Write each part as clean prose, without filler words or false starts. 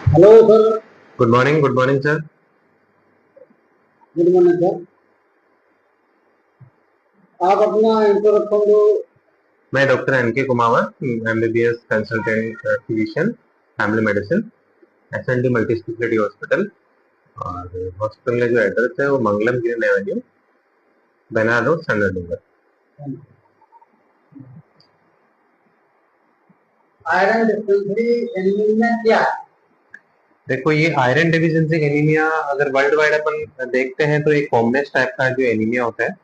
Hello sir. Good morning sir. Good morning sir. आप अपना introduction दो। मैं doctor NK Kumawat, MBBS consultant physician, family medicine, SND multi speciality hospital. और hospital का जो एड्रेस है वो Mangalam green avenue, Benar road, Sundardungar. Iron deficiency anaemia क्या है? देखो, ये आयरन डेफिशिएंसी एनीमिया अगर वर्ल्ड वाइड अपन देखते हैं तो एक कॉमनेस्ट टाइप का जो एनीमिया होता है,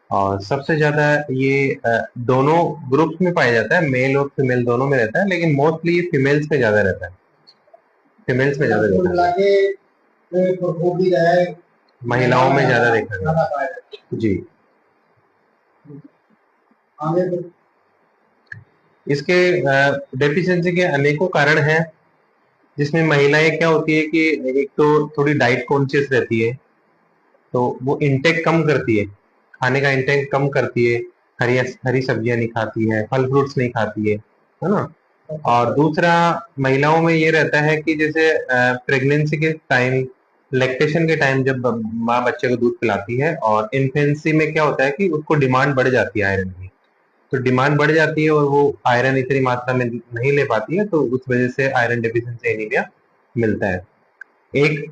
और सबसे ज्यादा ये दोनों ग्रुप्स में पाया जाता है, मेल और फीमेल दोनों में रहता है, लेकिन मोस्टली ये फीमेल्स में ज्यादा रहता है। फीमेल्स में ज्यादा कुल देखा मिला गया, के फुर्फुरी है। महिलाओं में ज्यादा देखा ज्यादा गया पाया जाता जी। है। आगे तो इसके डेफिशिएंसी के अनेकों कारण हैं, जिसमें महिलाएं क्या होती है कि एक तो थोड़ी डाइट कॉन्शियस रहती है, तो वो इंटेक कम करती है, खाने का इंटेक कम करती है। हरी हरी सब्जियां नहीं खाती है, फल फ्रूट्स नहीं खाती है ना। और दूसरा, महिलाओं में ये रहता है कि जैसे प्रेगनेंसी के टाइम, लैक्टेशन के टाइम, जब माँ बच्चे को दूध पिलाती है, और इन्फेंसी में क्या होता है कि उसको डिमांड बढ़ जाती है आयरन की। तो डिमांड बढ़ जाती है और वो आयरन इतनी मात्रा में नहीं ले पाती है, तो उस वजह से आयरन डेफिशिएंसी एनीमिया मिलता है। एक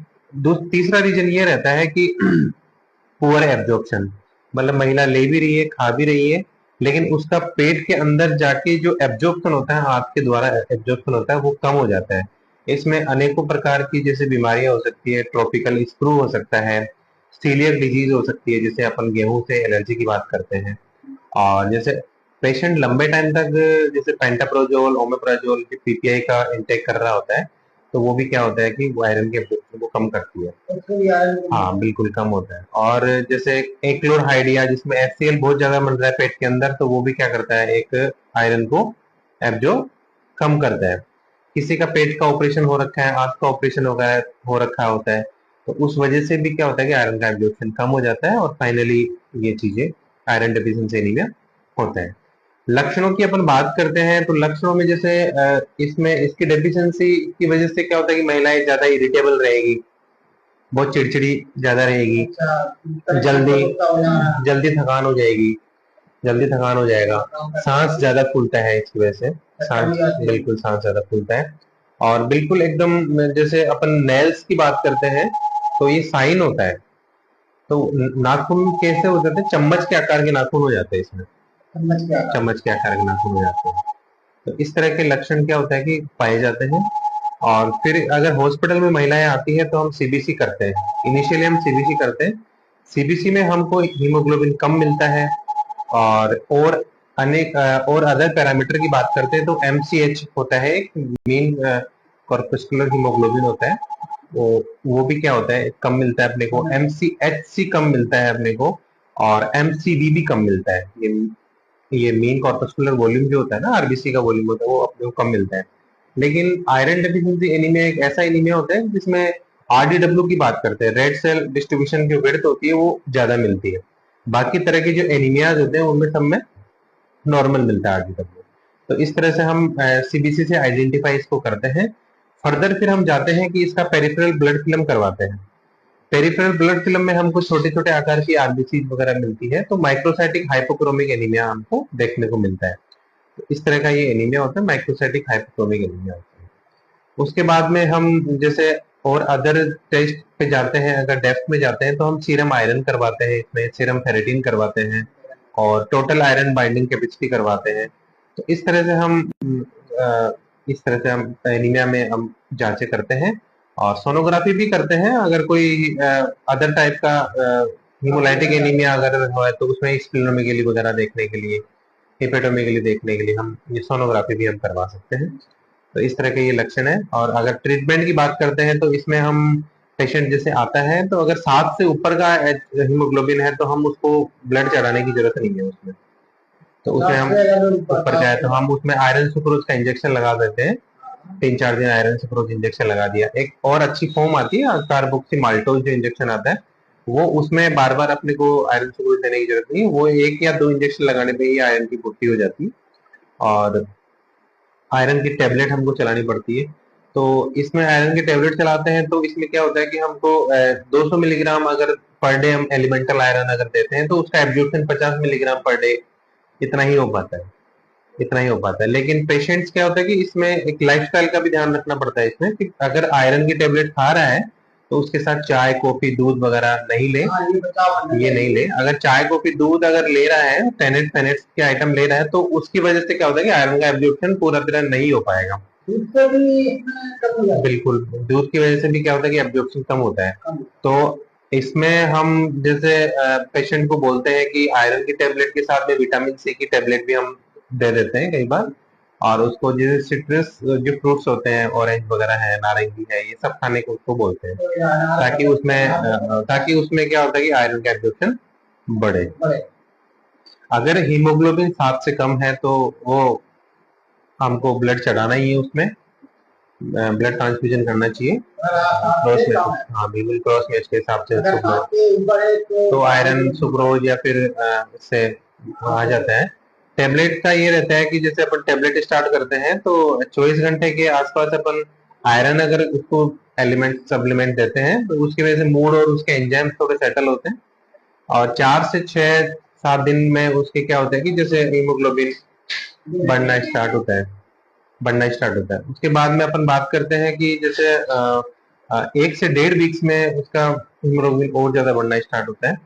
तीसरा रीजन ये रहता है कि पुअर एब्जॉर्प्शन, मतलब महिला ले भी रही है, खा भी रही है, लेकिन उसका पेट के अंदर जाके जो एब्जॉर्प्शन होता है, हाथ के द्वारा एब्जॉर्प्शन होता है, वो कम हो जाता है। इसमें अनेकों प्रकार की जैसे बीमारियां हो सकती है, ट्रॉपिकल स्क्रू हो सकता है, सीलियक डिजीज हो सकती है, जैसे अपन गेहूं से एलर्जी की बात करते हैं। और जैसे पेशेंट लंबे टाइम तक जैसे पेंटाप्रोजोल, ओमेप्राजोल, पीपीआई का इंटेक कर रहा होता है, तो वो भी क्या होता है कि वो आयरन के एब्जॉर्प्शन को कम करती है। उसको भी आयरन हाँ, बिल्कुल कम होता है। और जैसे एक्लोरहाइडिया, जिसमें एचसीएल बहुत ज्यादा मिल रहा है पेट के अंदर, तो वो भी क्या करता है, एक आयरन को एब्जॉर्ब कम करता है। किसी का पेट का ऑपरेशन हो रखा है, आंख का ऑपरेशन हो रखा होता है, तो उस वजह से भी क्या होता है कि आयरन का एब्जॉर्प्शन कम हो जाता है, और फाइनली ये चीजें आयरन डेफिशिएंसी एनीमिया होता है। लक्षणों की अपन बात करते हैं, तो लक्षणों में जैसे इसमें इसकी डेफिशिएंसी की वजह से क्या होता है कि महिलाएं ज्यादा इरिटेबल रहेगी, बहुत चिड़चिड़ी ज्यादा रहेगी, अच्छा करेक्शन जल्दी गुस्सा हो जाना। जल्दी थकान हो जाएगी, जल्दी थकान हो जाएगा। काम करने सांस वाली ज्यादा फूलता है इसकी वजह से, चक्कर सांस भी आती है। बिल्कुल सांस ज्यादा फूलता है। और बिल्कुल एकदम, जैसे अपन नेल्स की बात करते हैं, तो ये साइन होता है। तो नाखून कैसे हो जाते हैं, चम्मच के आकार के नाखून हो जाते हैं इसमें, समझ क्या था। चम्मच के आकार के नाखून हो जाते हैं। तो इस तरह के लक्षण क्या होता है कि पाए जाते हैं। और फिर अगर हॉस्पिटल में महिलाएं आती हैं तो हम सीबीसी करते हैं, इनिशियली हम सीबीसी करते हैं। सीबीसी में हमको हीमोग्लोबिन कम मिलता है। और अनेक और अदर पैरामीटर की बात करते हैं तो एमसीएच होता है, एक मीन कॉर्पस्कुलर हीमोग्लोबिन होता है, वो भी क्या होता है, कम मिलता है अपने को। एमसीएचसी कम मिलता है अपने को, और एमसीवी भी कम मिलता है। ये मीन कॉर्पस्कुलर वॉल्यूम जो होता है ना, आरबीसी का वॉल्यूम होता है, वो अपने को कम मिलता है। लेकिन आयरन डेफिशिएंसी एनीमिया एक ऐसा एनीमिया होता है जिसमें आरडीडब्ल्यू की बात करते हैं, रेड सेल डिस्ट्रीब्यूशन जो विड्थ होती है वो ज्यादा मिलती है। बाकी तरह के जो एनीमियाज होते हैं उनमें सब में नॉर्मल मिलता है आरडीडब्ल्यू। तो इस तरह से हम सीबीसी से आइडेंटिफाई इसको करते हैं। फर्दर फिर हम जाते हैं कि इसका पेरिफेरल ब्लड फिल्म करवाते हैं। पेरिफेरल ब्लड फिल्म में हमको छोटे छोटे आकार की आरबीसी वगैरह मिलती है, तो माइक्रोसाइटिक हाइपोक्रोमिक एनीमिया हमको देखने को मिलता है। तो इस तरह का ये एनीमिया होता है, माइक्रोसाइटिक हाइपोक्रोमिक एनीमिया होता है। उसके बाद में हम जैसे और अदर टेस्ट पे जाते हैं, अगर डेप्थ में जाते हैं तो हम सीरम आयरन करवाते हैं, इसमें सीरम फेरेटिन करवाते हैं, और टोटल आयरन बाइंडिंग कैपेसिटी करवाते हैं। तो इस तरह से इस तरह से हम एनीमिया में हम जांचें करते हैं। और सोनोग्राफी भी करते हैं, अगर कोई अदर टाइप का हीमोलाइटिक एनीमिया अगर है तो उसमें स्प्लेनोमेगेली वगैरह देखने के लिए, हेपेटोमेगेली देखने के लिए हम ये सोनोग्राफी भी हम करवा सकते हैं। तो इस तरह के ये लक्षण है। और अगर ट्रीटमेंट की बात करते हैं तो इसमें हम पेशेंट जैसे आता है, तो अगर 7 से ऊपर का हीमोग्लोबिन है तो हम उसको ब्लड चढ़ाने की जरूरत नहीं है उसमें। तो उसमें हम ऊपर का है तो हम उसमें आयरन सुक्रोज का इंजेक्शन लगा देते हैं। 3-4 दिन आयरन सुक्रोज इंजेक्शन लगा दिया। एक और अच्छी फॉर्म आती है कार्बोक्सी माल्टोज जो इंजेक्शन आता है, वो उसमें बार बार अपने को आयरन सुक्रोज देने की जरूरत नहीं है, वो 1 या 2 इंजेक्शन लगाने पे ही आयरन की पूर्ति हो जाती है। और आयरन की टेबलेट हमको चलानी पड़ती है। तो इसमें आयरन के टेबलेट चलाते हैं, तो इसमें क्या होता है कि हमको 200 मिलीग्राम अगर पर डे हम एलिमेंटल आयरन अगर देते हैं, तो उसका एब्जॉर्प्शन 50 मिलीग्राम पर डे इतना ही हो पाता है, इतना ही हो पाता है। लेकिन पेशेंट्स क्या होता है कि इसमें एक लाइफस्टाइल का भी ध्यान रखना पड़ता है इसमें, कि अगर आयरन की टेबलेट खा रहा है तो उसके साथ चाय कॉफी दूध वगैरह नहीं ले, हाँ, ये नहीं ले। अगर चाय कॉफी दूध अगर ले रहा है, टेनेट फेनेट्स के आइटम ले रहा है, तो उसकी वजह से क्या होता है कि आयरन का एब्जॉर्प्शन पूरा तरह नहीं हो पाएगा। दूध से भी इसमें कम हो जाता है। बिल्कुल, दूध की वजह से भी क्या होता है कि एब्जॉर्प्शन कम होता है। कम। तो इसमें हम जैसे पेशेंट को बोलते हैं कि आयरन की टेबलेट के साथ में विटामिन सी की टेबलेट भी हम दे देते हैं कई बार, और उसको जैसे सिट्रस जो फ्रूट्स होते हैं, ऑरेंज वगैरह है, नारंगी है, ये सब खाने को उसको बोलते हैं, तो यार, ताकि उसमें क्या होता है कि आयरन का एब्जॉर्प्शन बढ़े। बड़े। अगर हीमोग्लोबिन 7 से कम है तो वो हमको ब्लड चढ़ाना ही है, उसमें ब्लड ट्रांसफ्यूजन करना चाहिए अगर आप क्रॉस से मैच। कम है, हाँ बिल्कुल, क्रॉस मैच के हिसाब से अगर सुक्रोज, आपके ऊपर है तो आयरन सुक्रोज या फिर इससे आ जाता है। टेबलेट का ये रहता है कि जैसे अपन टेबलेट स्टार्ट करते हैं तो 24 घंटे के आसपास अपन आयरन अगर उसको एलिमेंट सप्लीमेंट देते हैं, तो उसकी वजह से मूड और उसके एंजाइम्स थोड़े सेटल होते हैं, और 4 से 6 7 दिन में उसके क्या होता है कि जैसे हीमोग्लोबिन बढ़ना स्टार्ट होता है। उसके बाद में अपन बात करते हैं कि जैसे 1 से 1.5 वीक्स में उसका हीमोग्लोबिन और ज्यादा बढ़ना स्टार्ट होता है,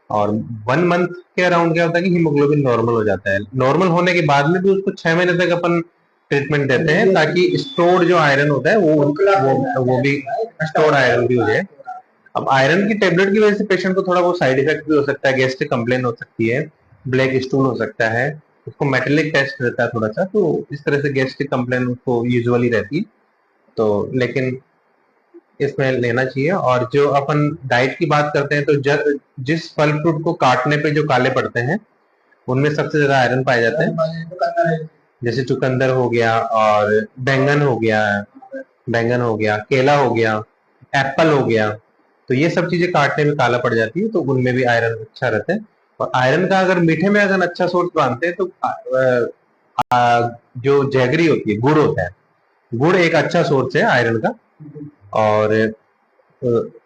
और 1 मंथ के अराउंड क्या होता है कि हीमोग्लोबिन नॉर्मल हो जाता है। नॉर्मल होने के बाद में भी उसको 6 महीने तक अपन ट्रीटमेंट देते हैं, ताकि स्टोर्ड जो आयरन होता है वो भी स्टोर्ड आयरन भी हो जाए। अब आयरन की टेबलेट की वजह से पेशेंट को थोड़ा बहुत साइड इफेक्ट भी हो सकता है, गैस्ट्रिक कंप्लेन हो सकती है, ब्लैक स्टूल हो सकता है, उसको मेटेलिक टेस्ट रहता है थोड़ा सा, तो इस तरह से गैस्ट्रिक कंप्लेन उसको यूजुअली रहती है। तो लेकिन इसमें लेना चाहिए। और जो अपन डाइट की बात करते हैं, तो जिस फल फ्रूट को काटने पे जो काले पड़ते हैं, उनमें सबसे ज्यादा आयरन पाए जाते हैं। जैसे चुकंदर हो गया, और बैंगन हो गया, केला हो गया, एप्पल हो गया, तो ये सब चीजें काटने में काला पड़ जाती है, तो उनमें भी आयरन अच्छा रहता है। और आयरन का अगर मीठे में अगर अच्छा सोर्स मानते हैं तो जो जैगरी होती है, गुड़ होता है, गुड़ एक अच्छा सोर्स है आयरन का। और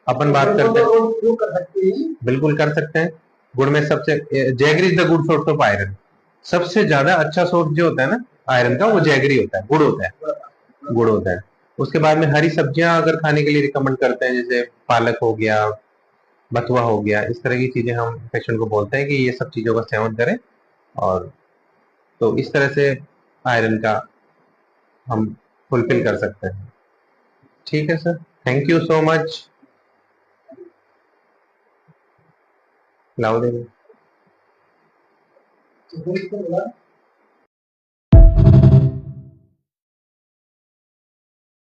अपन बात करते हैं, बिल्कुल कर सकते हैं। गुड़ में सबसे jaggery is the good source of iron. सबसे ज्यादा अच्छा सोर्स जो होता है ना आयरन का, वो जैगरी होता है, गुड़ होता है। उसके बाद में हरी सब्जियां अगर खाने के लिए रिकमेंड करते हैं, जैसे पालक हो गया, बथुआ हो गया, इस तरह की चीजें हम पेशेंट को बोलते हैं कि ये सब चीजों का सेवन करें। और तो इस तरह से आयरन का हम फुलफिल कर सकते हैं। ठीक है sir, thank you so much. Loud